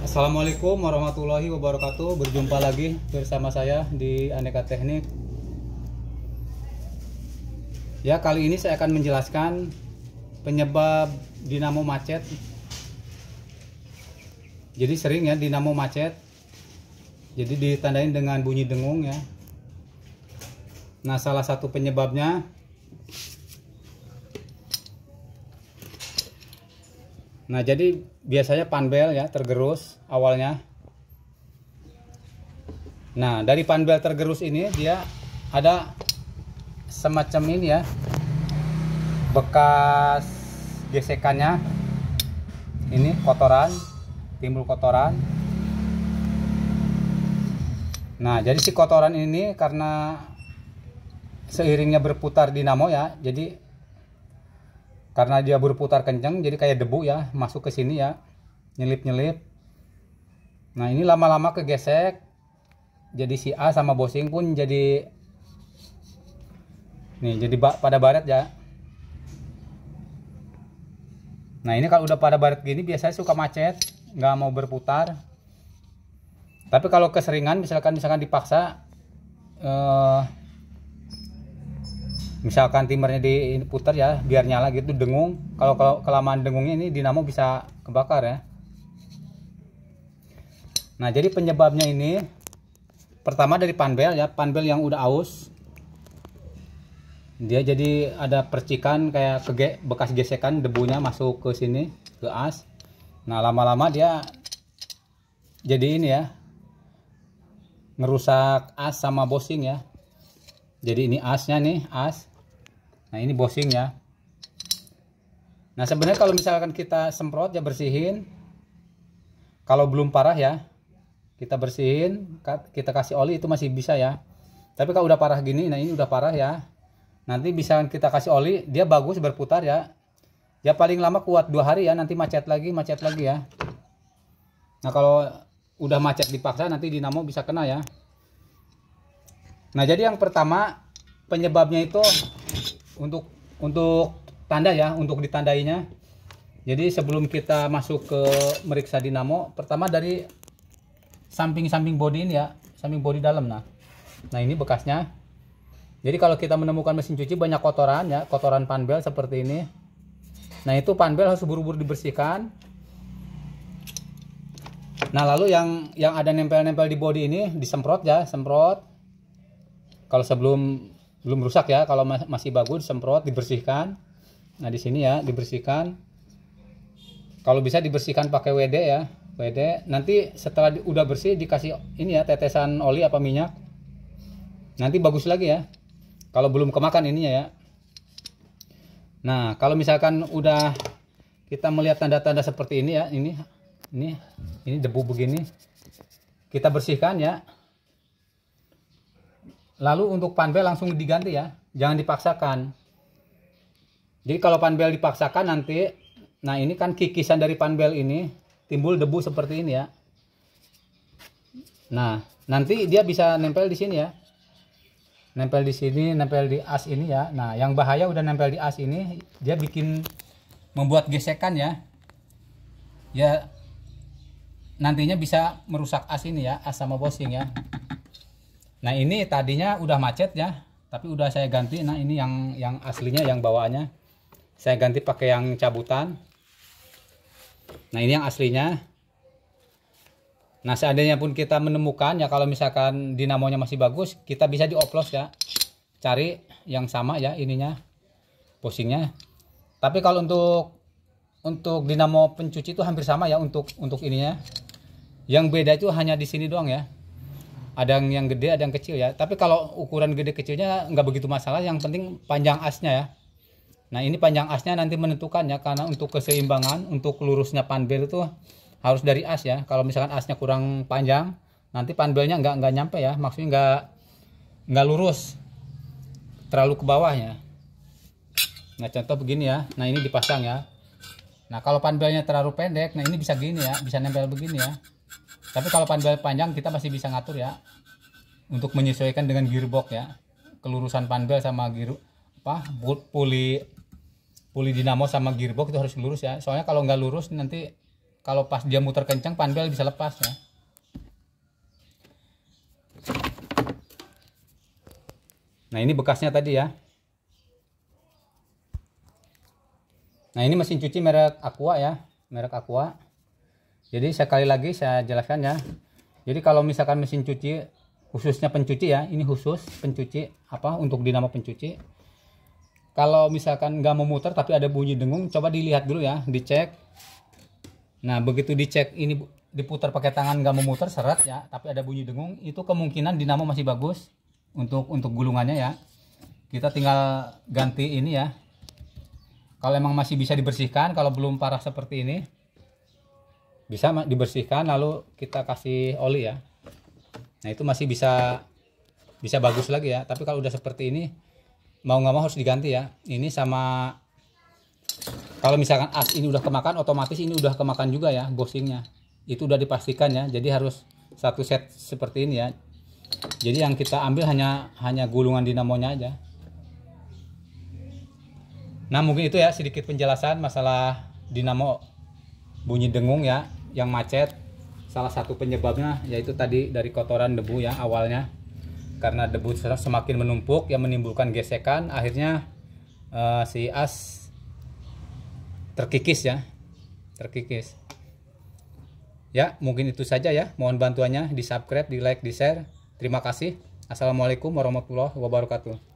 Assalamualaikum warahmatullahi wabarakatuh. Berjumpa lagi bersama saya di Aneka Teknik. Ya, kali ini saya akan menjelaskan penyebab dinamo macet. Jadi sering ya dinamo macet. Jadi ditandain dengan bunyi dengung ya. Nah, salah satu penyebabnya jadi biasanya panbel ya tergerus awalnya. Nah, dari panbel tergerus ini dia ada semacam ini ya, bekas gesekannya. Ini kotoran, timbul kotoran. Nah, jadi si kotoran ini karena seiringnya berputar dinamo ya, jadi karena dia berputar kencang jadi kayak debu ya masuk ke sini ya, nyelip-nyelip. Nah, ini lama-lama kegesek, jadi si A sama bosing pun jadi pada baret ya. Nah, ini kalau udah pada baret gini biasanya suka macet, nggak mau berputar. Tapi kalau keseringan misalkan dipaksa, misalkan timernya diputar ya biar nyala gitu, dengung. Kalau kelamaan dengungnya ini dinamo bisa kebakar ya. Nah, jadi penyebabnya ini pertama dari panbel ya, panbel yang udah aus. Dia jadi ada percikan kayak bekas gesekan, debunya masuk ke sini, ke as. Nah, lama-lama dia jadi ini ya, ngerusak as sama bosing ya. Jadi ini asnya nih, as. Nah, ini bosing ya. Nah, sebenarnya kalau misalkan kita semprot ya, bersihin. Kalau belum parah ya, kita bersihin, kita kasih oli itu masih bisa ya. Tapi kalau udah parah gini, nah ini udah parah ya. Nanti bisa kita kasih oli, dia bagus berputar ya. Ya paling lama kuat 2 hari ya, nanti macet lagi ya. Nah, kalau udah macet dipaksa nanti dinamo bisa kena ya. Nah, jadi yang pertama penyebabnya itu untuk tanda ya, untuk ditandainya. Jadi sebelum kita masuk ke meriksa dinamo, pertama dari samping body ini ya, samping body dalam. Nah ini bekasnya. Jadi kalau kita menemukan mesin cuci banyak kotoran ya, kotoran panbel seperti ini. Nah, itu panbel harus buru-buru dibersihkan. Nah, lalu yang ada nempel-nempel di body ini disemprot ya, semprot. Kalau belum rusak ya, kalau masih bagus semprot, dibersihkan. Nah, di sini ya dibersihkan. Kalau bisa dibersihkan pakai WD ya, WD. Nanti setelah udah bersih dikasih ini ya, tetesan oli apa minyak. Nanti bagus lagi ya. Kalau belum kemakan ininya ya. Nah, kalau misalkan udah kita melihat tanda-tanda seperti ini ya, ini debu begini, kita bersihkan ya. Lalu untuk panbel langsung diganti ya, jangan dipaksakan. Jadi kalau panbel dipaksakan nanti, nah ini kan kikisan dari panbel ini timbul debu seperti ini ya. Nah, nanti dia bisa nempel di sini ya. Nempel di sini, nempel di as ini ya. Nah, yang bahaya udah nempel di as ini, dia membuat gesekan ya. Ya, nantinya bisa merusak as ini ya, as sama bosing ya. Nah, ini tadinya udah macet ya, tapi udah saya ganti. Nah, ini yang aslinya, yang bawaannya saya ganti pakai yang cabutan. Nah, ini yang aslinya. Nah, seandainya pun kita menemukan ya, kalau misalkan dinamonya masih bagus, kita bisa dioplos ya, cari yang sama ya ininya, bosingnya. Tapi kalau untuk dinamo pencuci itu hampir sama ya, untuk ininya. Yang beda itu hanya di sini doang ya. Ada yang gede, ada yang kecil ya. Tapi kalau ukuran gede kecilnya nggak begitu masalah. Yang penting panjang asnya ya. Nah, ini panjang asnya nanti menentukan ya, karena untuk keseimbangan, untuk lurusnya panbel itu harus dari as ya. Kalau misalkan asnya kurang panjang, nanti panbelnya nggak nyampe ya. Maksudnya nggak lurus, terlalu ke bawah ya. Nah, contoh begini ya. Nah, ini dipasang ya. Nah, kalau panbelnya terlalu pendek, nah ini bisa gini ya, bisa nempel begini ya. Tapi kalau panbel panjang kita masih bisa ngatur ya, untuk menyesuaikan dengan gearbox ya, kelurusan panbel sama puli dinamo sama gearbox itu harus lurus ya. Soalnya kalau nggak lurus nanti kalau pas dia muter kencang panbel bisa lepas ya. Nah ini bekasnya tadi ya. Nah ini mesin cuci merek Aqua ya, merek Aqua. Jadi sekali lagi saya jelaskan ya. Jadi kalau misalkan mesin cuci khususnya pencuci ya, ini khusus pencuci apa untuk dinamo pencuci. Kalau misalkan nggak mau muter tapi ada bunyi dengung, coba dilihat dulu ya, dicek. Nah begitu dicek ini diputar pakai tangan nggak mau muter seret ya, tapi ada bunyi dengung, itu kemungkinan dinamo masih bagus untuk gulungannya ya. Kita tinggal ganti ini ya. Kalau emang masih bisa dibersihkan, kalau belum parah seperti ini, bisa dibersihkan lalu kita kasih oli ya. Nah itu masih bisa bagus lagi ya. Tapi kalau udah seperti ini, mau nggak mau harus diganti ya. Ini sama, kalau misalkan as ini udah kemakan, otomatis ini udah kemakan juga ya bushingnya. Itu udah dipastikan ya. Jadi harus satu set seperti ini ya. Jadi yang kita ambil hanya gulungan dinamonya aja. Nah mungkin itu ya sedikit penjelasan masalah dinamo bunyi dengung ya, yang macet. Salah satu penyebabnya yaitu tadi dari kotoran debu ya awalnya. Karena debu semakin menumpuk yang menimbulkan gesekan, akhirnya si as terkikis ya, terkikis. Ya mungkin itu saja ya, mohon bantuannya di subscribe, di like, di share. Terima kasih. Assalamualaikum warahmatullahi wabarakatuh.